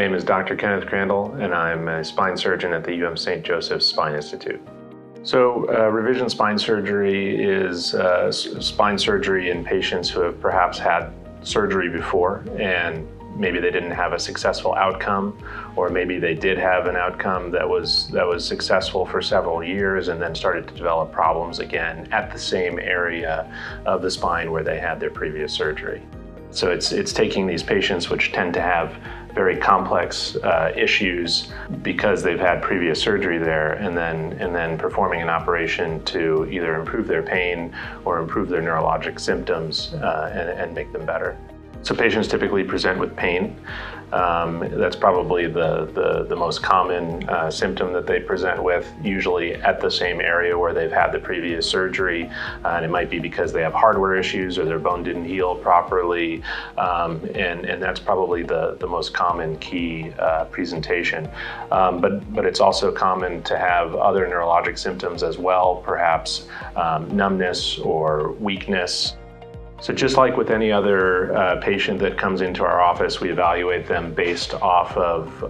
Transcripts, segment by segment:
name is Dr. Kenneth Crandall, and I'm a spine surgeon at the St. Joseph's Spine Institute. So revision spine surgery is spine surgery in patients who have perhaps had surgery before and maybe they didn't have a successful outcome, or maybe they did have an outcome that was successful for several years and then started to develop problems again at the same area of the spine where they had their previous surgery. So it's taking these patients which tend to have very complex issues because they've had previous surgery there, and then performing an operation to either improve their pain or improve their neurologic symptoms and make them better. So patients typically present with pain. That's probably the most common symptom that they present with, usually at the same area where they've had the previous surgery. And it might be because they have hardware issues or their bone didn't heal properly. And that's probably the most common key presentation. But it's also common to have other neurologic symptoms as well, perhaps numbness or weakness. So just like with any other patient that comes into our office, we evaluate them based off of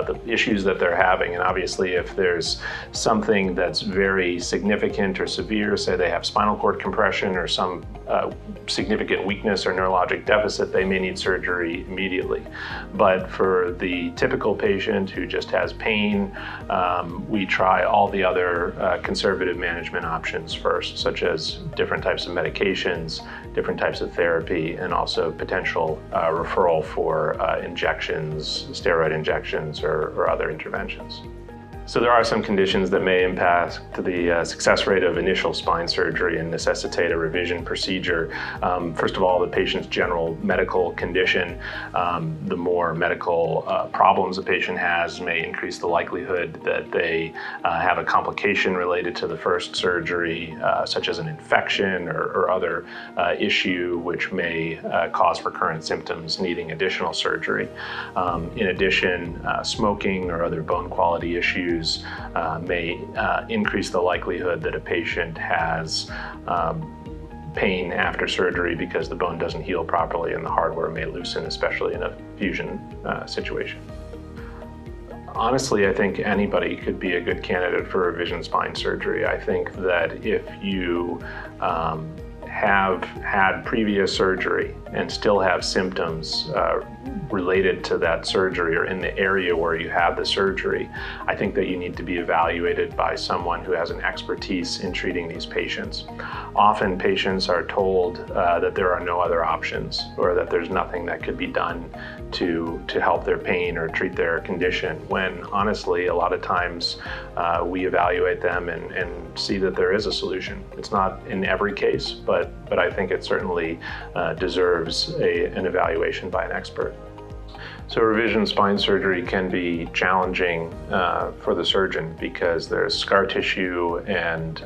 the issues that they're having. And obviously, if there's something that's very significant or severe, say they have spinal cord compression or some significant weakness or neurologic deficit, they may need surgery immediately. But for the typical patient who just has pain, we try all the other conservative management options first, such as different types of medications, different types of therapy, and also potential referral for injections, steroid injections, or other interventions. So there are some conditions that may impact the success rate of initial spine surgery and necessitate a revision procedure. First of all, the patient's general medical condition. The more medical problems a patient has may increase the likelihood that they have a complication related to the first surgery, such as an infection or other issue which may cause recurrent symptoms needing additional surgery. In addition, smoking or other bone quality issues may increase the likelihood that a patient has pain after surgery because the bone doesn't heal properly and the hardware may loosen, especially in a fusion situation. Honestly, I think anybody could be a good candidate for revision spine surgery. I think that if you have had previous surgery and still have symptoms related to that surgery or in the area where you had the surgery, I think that you need to be evaluated by someone who has an expertise in treating these patients. Often patients are told that there are no other options or that there's nothing that could be done to help their pain or treat their condition, when honestly a lot of times we evaluate them and see that there is a solution. It's not in every case, but I think it certainly deserves an evaluation by an expert. So revision spine surgery can be challenging for the surgeon because there's scar tissue and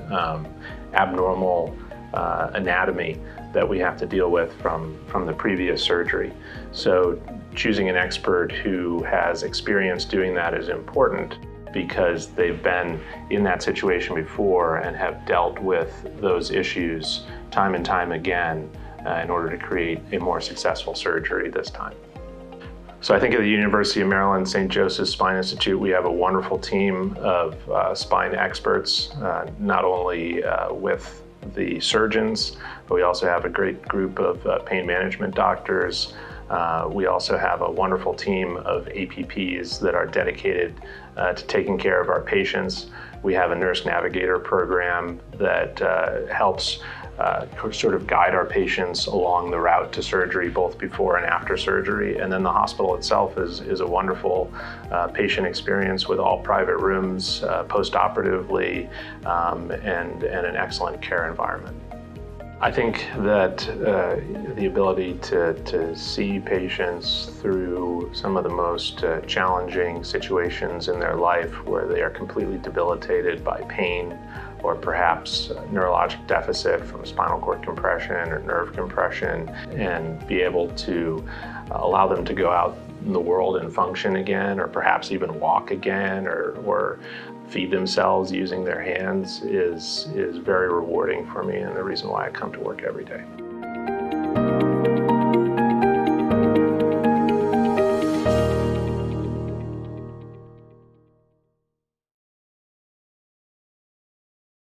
abnormal anatomy that we have to deal with from the previous surgery. So choosing an expert who has experience doing that is important because they've been in that situation before and have dealt with those issues time and time again in order to create a more successful surgery this time. So I think at the University of Maryland, St. Joseph's Spine Institute, we have a wonderful team of spine experts, not only with the surgeons, but we also have a great group of pain management doctors. We also have a wonderful team of APPs that are dedicated to taking care of our patients. We have a nurse navigator program that helps sort of guide our patients along the route to surgery, both before and after surgery. And then the hospital itself is a wonderful patient experience with all private rooms post-operatively and an excellent care environment. I think that the ability to see patients through some of the most challenging situations in their life where they are completely debilitated by pain or perhaps neurologic deficit from spinal cord compression or nerve compression, and be able to allow them to go out in the world and function again, or perhaps even walk again, or feed themselves using their hands is very rewarding for me, and the reason why I come to work every day.